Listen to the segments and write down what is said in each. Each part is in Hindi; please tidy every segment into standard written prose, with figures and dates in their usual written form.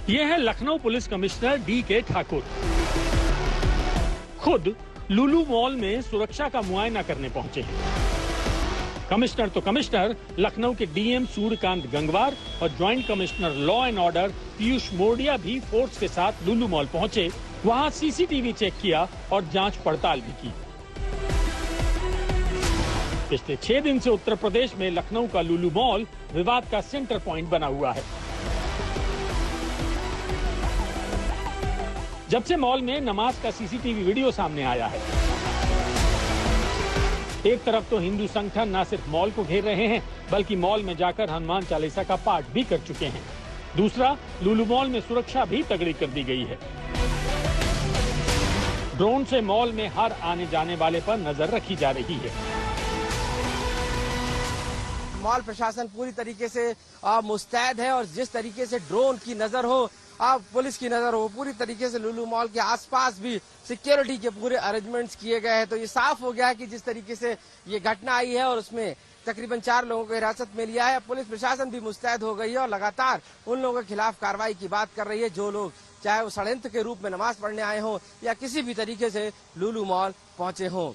ये है Lucknow police commissioner DK. Thakur. खुद लुलु मॉल में सुरक्षा का मुआयना करने पहुंचे हैं। कमिश्नर तो कमिश्नर, लखनऊ के डीएम सूर्यकांत गंगवार और joint commissioner law and order Piyush Mordia भी फोर्स के साथ लुलु मॉल पहुंचे। वहां सीसीटीवी चेक किया और जांच पड़ताल भी की। पिछले 6 दिन से उत्तर प्रदेश में लखनऊ का लुलु मॉल विवाद का सेंटर पॉइंट बना हुआ है। जब से मॉल में नमाज का सीसीटीवी वीडियो सामने आया है, एक तरफ तो हिंदू संगठन न सिर्फ मॉल को घेर रहे हैं, बल्कि मॉल में जाकर हनुमान चालीसा का पाठ भी कर चुके हैं। दूसरा, लुलु मॉल में सुरक्षा भी तगड़ी कर दी गई है। ड्रोन से मॉल में हर आने जाने वाले पर नजर रखी जा रही है। मॉल प्रशासन पूरी तरीके से मुस्तैद है और जिस तरीके से ड्रोन की नजर हो, पुलिस की नजर हो, पूरी तरीके से लुलु मॉल के आसपास भी सिक्योरिटी के पूरे अरेंजमेंट्स किए गए हैं। तो ये साफ हो गया है कि जिस तरीके से ये घटना आई है और उसमें तकरीबन 4 लोगों को हिरासत में लिया है, पुलिस प्रशासन भी मुस्तैद हो गई है और लगातार उन लोगों के खिलाफ कार्रवाई की बात कर रही है जो लोग चाहे वो षड्यंत्र के रूप में नमाज पढ़ने आए हों या किसी भी तरीके से लुलु मॉल पहुंचे हों।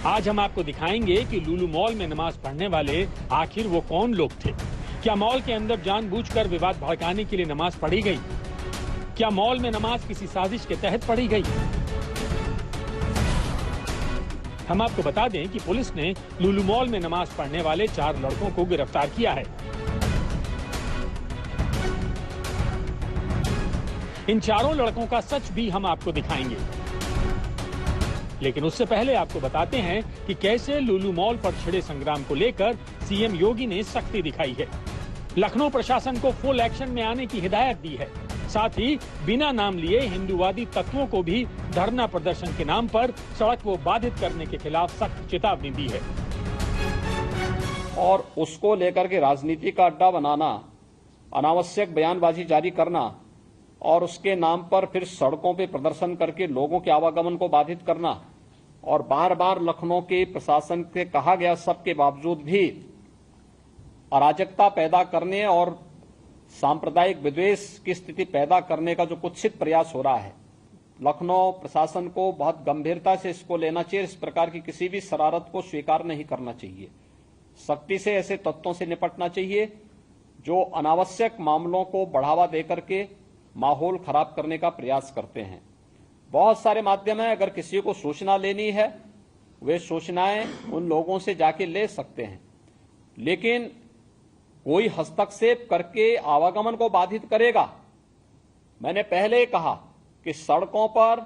आज हम आपको दिखाएंगे कि लुलु मॉल में नमाज पढ़ने वाले आखिर वो कौन लोग थे। क्या मॉल के अंदर जानबूझकर विवाद भड़काने के लिए नमाज पढ़ी गई? क्या मॉल में नमाज किसी साजिश के तहत पढ़ी गई? हम आपको बता दें कि पुलिस ने लुलु मॉल में नमाज पढ़ने वाले 4 लड़कों को गिरफ्तार किया है। इन चारों लड़कों का सच भी हम आपको दिखाएंगे, लेकिन उससे पहले आपको बताते हैं कि कैसे लुलु मॉल पर छिड़े संग्राम को लेकर सीएम योगी ने सख्ती दिखाई है। लखनऊ प्रशासन को फुल एक्शन में आने की हिदायत दी है। साथ ही बिना नाम लिए हिंदूवादी तत्वों को भी धरना प्रदर्शन के नाम पर सड़क को बाधित करने के खिलाफ सख्त चेतावनी दी है। और उसको लेकर के राजनीति का अड्डा बनाना, अनावश्यक बयानबाजी जारी करना और उसके नाम पर फिर सड़कों पे प्रदर्शन करके लोगों के आवागमन को बाधित करना और बार बार लखनऊ के प्रशासन से कहा गया सबके बावजूद भी अराजकता पैदा करने और सांप्रदायिक विद्वेष की स्थिति पैदा करने का जो कुत्सित प्रयास हो रहा है, लखनऊ प्रशासन को बहुत गंभीरता से इसको लेना चाहिए। इस प्रकार की किसी भी शरारत को स्वीकार नहीं करना चाहिए। सख्ती से ऐसे तत्वों से निपटना चाहिए जो अनावश्यक मामलों को बढ़ावा देकर के माहौल खराब करने का प्रयास करते हैं। बहुत सारे माध्यम हैं, अगर किसी को सूचना लेनी है वे सूचनाएं उन लोगों से जाके ले सकते हैं, लेकिन कोई हस्तक्षेप करके आवागमन को बाधित करेगा। मैंने पहले कहा कि सड़कों पर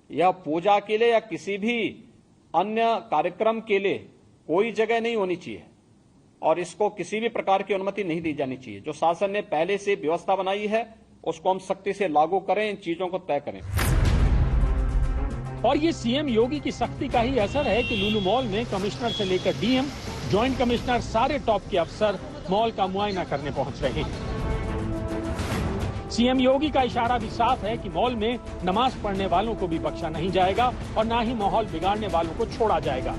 या पूजा के लिए या किसी भी अन्य कार्यक्रम के लिए कोई जगह नहीं होनी चाहिए और इसको किसी भी प्रकार की अनुमति नहीं दी जानी चाहिए। जो शासन ने पहले से व्यवस्था बनाई है उसको हम सख्ती से लागू करें, इन चीजों को तय करें। और ये सीएम योगी की सख्ती का ही असर है कि लुलु मॉल में कमिश्नर से लेकर डीएम, ज्वाइंट कमिश्नर, सारे टॉप के अफसर मॉल का मुआयना करने पहुंच रहे हैं। सीएम योगी का इशारा भी साफ है कि मॉल में नमाज पढ़ने वालों को भी बख्शा नहीं जाएगा और ना ही माहौल बिगाड़ने वालों को छोड़ा जाएगा।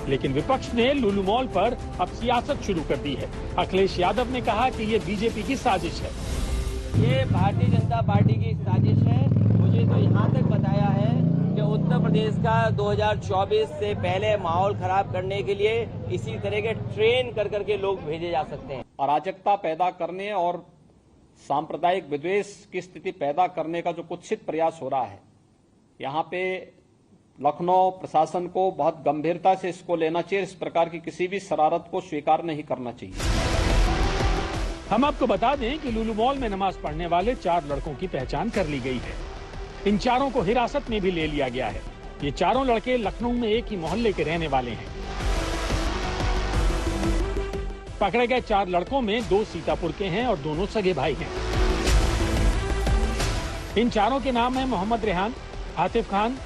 लेकिन विपक्ष ने लुलु मॉल पर अब सियासत शुरू कर दी है। अखिलेश यादव ने कहा कि ये बीजेपी की साजिश है। ये भारतीय जनता पार्टी की साजिश है। मुझे तो यहाँ तक बताया है कि उत्तर प्रदेश का 2024 से पहले माहौल खराब करने के लिए इसी तरह के ट्रेन कर करके लोग भेजे जा सकते हैं। अराजकता पैदा करने और सांप्रदायिक विद्वेष की स्थिति पैदा करने का जो कुत्सित प्रयास हो रहा है, यहाँ पे लखनऊ प्रशासन को बहुत गंभीरता से इसको लेना चाहिए। इस प्रकार की किसी भी शरारत को स्वीकार नहीं करना चाहिए। हम आपको बता दें कि लुलु मॉल में नमाज पढ़ने वाले 4 लड़कों की पहचान कर ली गई है। इन चारों को हिरासत में भी ले लिया गया है। ये चारों लड़के लखनऊ में एक ही मोहल्ले के रहने वाले हैं। पकड़े गए 4 लड़कों में 2 सीतापुर के हैं और दोनों सगे भाई हैं। इन चारों के नाम हैं मोहम्मद रेहान, आतिफ खान,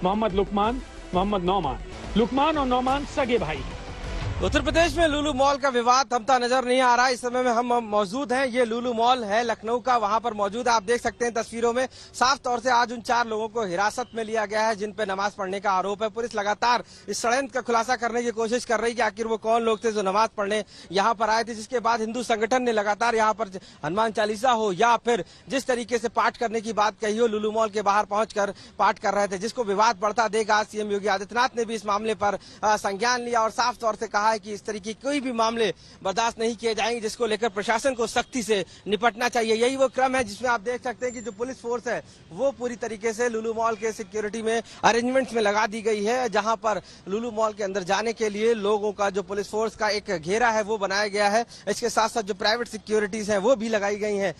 मोहम्मद लुकमान, मोहम्मद नौमान। लुकमान और नौमान सगे भाई हैं। उत्तर प्रदेश में लुलु मॉल का विवाद थमता नजर नहीं आ रहा। इस समय में हम मौजूद हैं, ये लुलु मॉल है लखनऊ का, वहां पर मौजूद है। आप देख सकते हैं तस्वीरों में साफ तौर से आज उन 4 लोगों को हिरासत में लिया गया है जिन पर नमाज पढ़ने का आरोप है। पुलिस लगातार इस षड्यंत्र का खुलासा करने की कोशिश कर रही है कि आखिर वो कौन लोग थे जो नमाज पढ़ने यहाँ पर आए थे। जिसके बाद हिंदू संगठन ने लगातार यहाँ पर हनुमान चालीसा हो या फिर जिस तरीके से पाठ करने की बात कही हो, लुलु मॉल के बाहर पहुंचकर पाठ कर रहे थे, जिसको विवाद बढ़ता देगा। सीएम योगी आदित्यनाथ ने भी इस मामले पर संज्ञान लिया और साफ तौर से कहा है कि इस तरीके कोई भी मामले बर्दाश्त नहीं किए जाएंगे, जिसको लेकर प्रशासन को सख्ती से निपटना चाहिए। यही वो क्रम है जिसमें आप देख सकते हैं कि जो पुलिस फोर्स है वो पूरी तरीके से लुलु मॉल के सिक्योरिटी में अरेंजमेंट्स में लगा दी गई है, जहां पर लुलु मॉल के अंदर जाने के लिए लोगों का जो पुलिस फोर्स का एक घेरा है वो बनाया गया है। इसके साथ साथ जो प्राइवेट सिक्योरिटीज है वो भी लगाई गई है।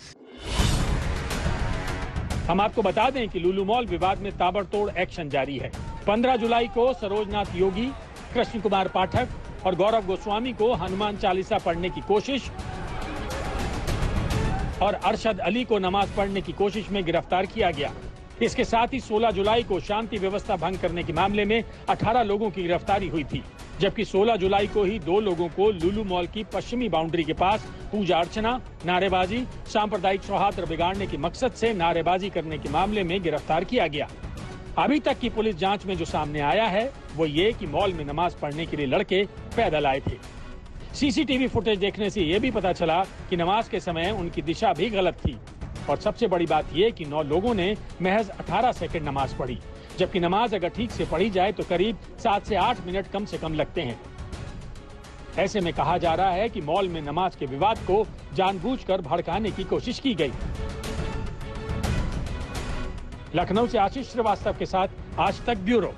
हम आपको बता दें कि लुलु मॉल विवाद में ताबड़तोड़ एक्शन जारी है। 15 जुलाई को सरोजनाथ योगी, कृष्ण कुमार पाठक और गौरव गोस्वामी को हनुमान चालीसा पढ़ने की कोशिश और अरशद अली को नमाज पढ़ने की कोशिश में गिरफ्तार किया गया। इसके साथ ही 16 जुलाई को शांति व्यवस्था भंग करने के मामले में 18 लोगों की गिरफ्तारी हुई थी, जबकि 16 जुलाई को ही 2 लोगों को लुलु मॉल की पश्चिमी बाउंड्री के पास पूजा अर्चना, नारेबाजी, सांप्रदायिक सौहार्द बिगाड़ने के मकसद से नारेबाजी करने के मामले में गिरफ्तार किया गया। अभी तक की पुलिस जांच में जो सामने आया है वो ये कि मॉल में नमाज पढ़ने के लिए लड़के पैदल आए थे। सीसीटीवी फुटेज देखने से ये भी पता चला कि नमाज के समय उनकी दिशा भी गलत थी और सबसे बड़ी बात ये कि 9 लोगों ने महज 18 सेकंड नमाज पढ़ी, जबकि नमाज अगर ठीक से पढ़ी जाए तो करीब 7 से 8 मिनट कम से कम लगते हैं। ऐसे में कहा जा रहा है कि मॉल में नमाज के विवाद को जानबूझकर भड़काने की कोशिश की गई। लखनऊ से आशीष श्रीवास्तव के साथ आज तक ब्यूरो।